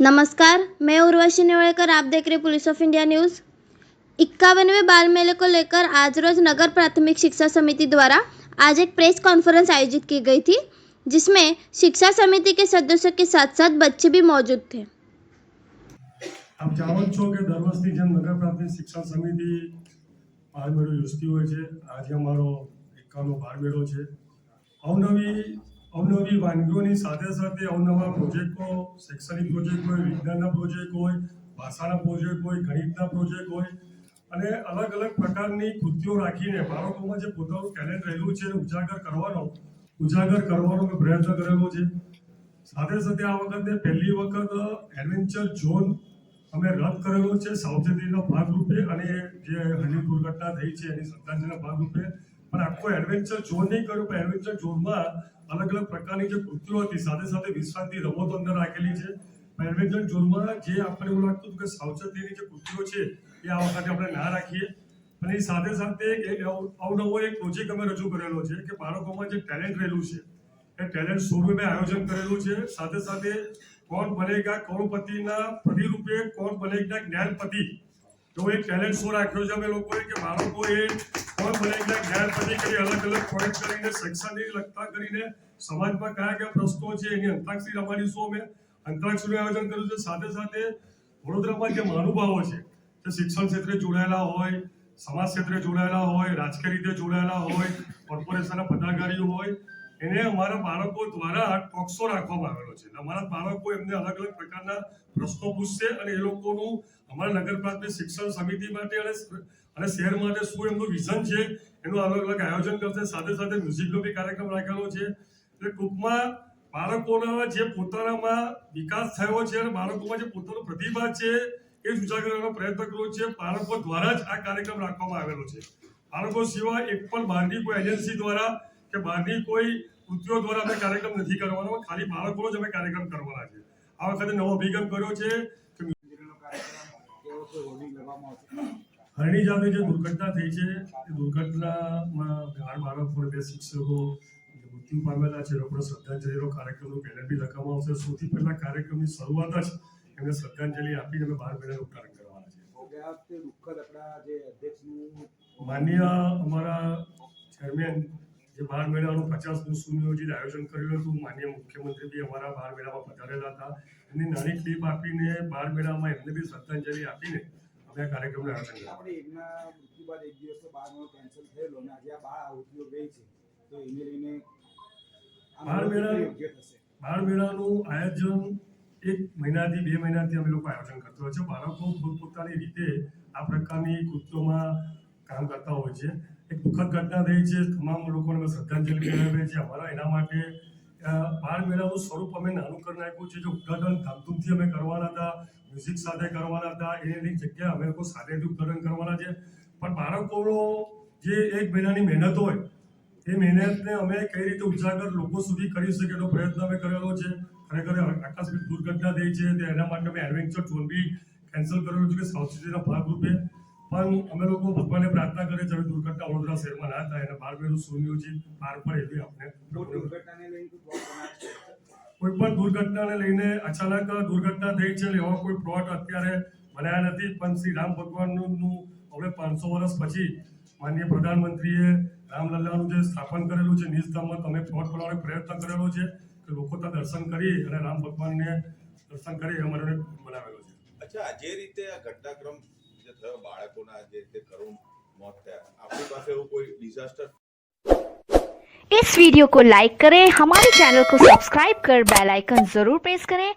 नमस्कार, मैं उर्वशी नेवड़ेकर। आप देख रहे हैं पुलिस ऑफ इंडिया न्यूज़। 51वें बाल मेले को लेकर आज रोज नगर प्राथमिक शिक्षा समिति द्वारा आज एक प्रेस कॉन्फ्रेंस आयोजित की गई थी, जिसमें शिक्षा समिति के सदस्यों के साथ साथ बच्चे भी मौजूद थे। आप जाणो છો કે દર વર્ષની જેમ નગર પ્રાથમિક શિક્ષણ સમિતિ બાળ મેળો યોજતી હોય છે। આજે અમારો 51નો બાળ મેળો છે। અવનવી વાનગીઓની સાથે સાથે અવનવા પ્રોજેક્ટો, શૈક્ષણિક પ્રોજેક્ટ હોય, વિજ્ઞાનના પ્રોજેક્ટ હોય, ભાષાના પ્રોજેક્ટ હોય, ગણિતના પ્રોજેક્ટ હોય અને અલગ અલગ પ્રકારની કૃતિઓ રાખીને બાળકોમાં જે પોતાનું ટેલેન્ટ રહેલું છે એને ઉજાગર કરવાનો મેં પ્રયત્ન કરેલો છે। સાથે સાથે આ વખતે પહેલી વખત એડવેન્ચર ઝોન અમે રદ કરેલો છે સાવચેતીના ભાગરૂપે, અને જે હની દુર્ઘટના થઈ છે એની શ્રદ્ધાંજલિના ભાગરૂપે। પણ આખો એડવેન્ચર ઝોન નહીં કર્યો, પણ એડવેન્ચર ઝોનમાં અલગ અલગ પ્રકારની જે કૃતિઓ હતી સાથે સાથે વિશ્વાસની રમતો અંદર રાખેલી છે। એડવેન્ચર ઝોનમાં જે આપણે એવું લાગતું હતું કે સાવચેતીની જે કૃતિઓ છે એ આ વખતે આપણે ના રાખીએ, અને એ સાથે સાથે અવનવો એક પ્રોજેક્ટ અમે રજૂ કરેલો છે કે બાળકોમાં જે ટેલેન્ટ રહેલું છે એ ટેલેન્ટ શોનું મેં આયોજન કરેલું છે। સાથે સાથે कौन बनेगा करोड़पतिના પ્રતિરૂપે કોણ બનેગા જ્ઞાનપતિ એવો એક ટેલેન્ટ શો રાખ્યો છે અમે લોકોએ કે બાળકોએ કોણ બનેગા જ્ઞાનપતિ કરી અલગ અલગ પોઈન્ટ કરીને શિક્ષણને લગતા કરીને સમાજમાં કયા કયા પ્રશ્નો છે એની અંતરાક્ષરી રમાડી શો અમે અંતરાક્ષરીનું આયોજન કર્યું છે। સાથે સાથે વડોદરામાં જે મહાનુભાવો છે જે શિક્ષણ ક્ષેત્રે જોડાયેલા હોય, સમાજ ક્ષેત્રે જોડાયેલા હોય, રાજકીય રીતે જોડાયેલા હોય, કોર્પોરેશનના પદાધિકારીઓ હોય, એને અમારા બાળકો દ્વારા ટોક શો રાખવામાં આવેલો છે। અમારા બાળકો એમને અલગ અલગ પ્રકારના પ્રશ્નો પૂછશે અને એ લોકોનું અમારા નગર પ્રાથમિક શિક્ષણ સમિતિ માટે અને શહેર માટે શું એમનું વિઝન છે એનું અલગ અલગ આયોજન કરશે। સાથે સાથે મ્યુઝિકનો બી કાર્યક્રમ રાખેલો છે। એટલે ટૂંકમાં બાળકોના જે પોતાનામાં વિકાસ થયો છે અને બાળકોમાં જે પોતાનો પ્રતિભા છે એ જ ઉજાગર કરવાનો પ્રયત્ન કર્યો છે। બાળકો દ્વારા જ આ કાર્યક્રમ રાખવામાં આવેલો છે। બાળકો સિવાય એક પણ બહારની કોઈ એજન્સી દ્વારા કે બહારની કોઈ કૃતિઓ દ્વારા અમે કાર્યક્રમ નથી કરવાનો, ખાલી બાળકોનો જ અમે કાર્યક્રમ કરવાના છે। આ વખતે નવો અભિગમ કર્યો છે કે હરણી જાતે જે દુર્ઘટના થઈ છે એ દુર્ઘટનામાં 8 બાળકો અને 2 શિક્ષકો મૃત્યુ પામેલા છે। લોકોને શ્રદ્ધાંજલિનો કાર્યક્રમનું બેનર બી લખવામાં આવશે। સૌથી પહેલા કાર્યક્રમની શરૂઆત જ એમને શ્રદ્ધાંજલિ આપીને અમે બહાર મેળાનું ઉદ્ઘાટન કરવાના છે। માનનીય અમારા ચેરમેન જે બાળ મેળાનું 50મું સુનિયોજિત આયોજન કરેલું હતું, માનનીય મુખ્યમંત્રી બી અમારા બાળ મેળામાં પધારેલા હતા। એમની નાની ક્લિપ આપીને બાળ મેળામાં એમને બી શ્રદ્ધાંજલિ આપીને અમે આ કાર્યક્રમનું આયોજન કર્યું। બાળ મેળાનું આયોજન 1 મહિનાથી 2 મહિનાથી અમે લોકો આયોજન કરતા હોય છે। બાળકો પોતપોતાની રીતે આ પ્રકારની કૃતિઓમાં કામ કરતા હોય છે। એક દુઃખદ ઘટના થઈ છે, તમામ લોકોને અમે શ્રદ્ધાંજલિ કરાવીએ છીએ। અમારા એના માટે બાળ મેળાનું સ્વરૂપ અમે નાનું કરી નાખ્યું છે। જો ઉદ્ઘાટન ધામધૂમથી અમે કરવાના હતા, મ્યુઝિક સાથે કરવાના હતા, એની જગ્યાએ અમે લોકો શારીરિક ઉદ્ઘાટન કરવાના છે। પણ બાળકોનો જે 1 મહિનાની મહેનત હોય એ મહેનતને અમે કઈ રીતે ઉજાગર લોકો સુધી કરી શકીએ એનો પ્રયત્ન અમે કરેલો છે। ખરેખર આકસ્મિક દુર્ઘટના થઈ છે તો એના માટે અમે એડવેન્ચર ઝોન બી કેન્સલ કરેલું છે કે સાવચેતીના ભાગરૂપે। પણ અમે લોકો ભગવાનને પ્રાર્થના કરીએ છીએ દુર્ઘટના વડોદરા શહેરમાં ના થાય અને બાળ મેળો સુનિયોજિત પાર પડે એવી આપણે કોઈ પણ દુર્ઘટનાને લઈને અચાનક દુર્ઘટના થઈ છે એવા કોઈ પ્લોટ અત્યારે બનાવ્યા નથી। પણ શ્રી રામ ભગવાનનું હવે 500 વર્ષ પછી માનનીય પ્રધાનમંત્રીએ રામલલ્લાનું જે સ્થાપન કરેલું છે નિજધામમાં તમે પ્લોટ બનાવવાનો પ્રયત્ન કરેલો છે કે લોકો ત્યાં દર્શન કરી અને રામ ભગવાનને દર્શન કરી અમારે બનાવેલો છે। અચ્છા, જે રીતે આ ઘટનાક્રમ જે થયો બાળકોના જે રીતે કરુણ મોત થયા, આપણી પાસે એવું કોઈ ડિઝાસ્ટર? इस वीडियो को लाइक करें, हमारे चैनल को सब्सक्राइब कर बेल आइकन जरूर प्रेस करें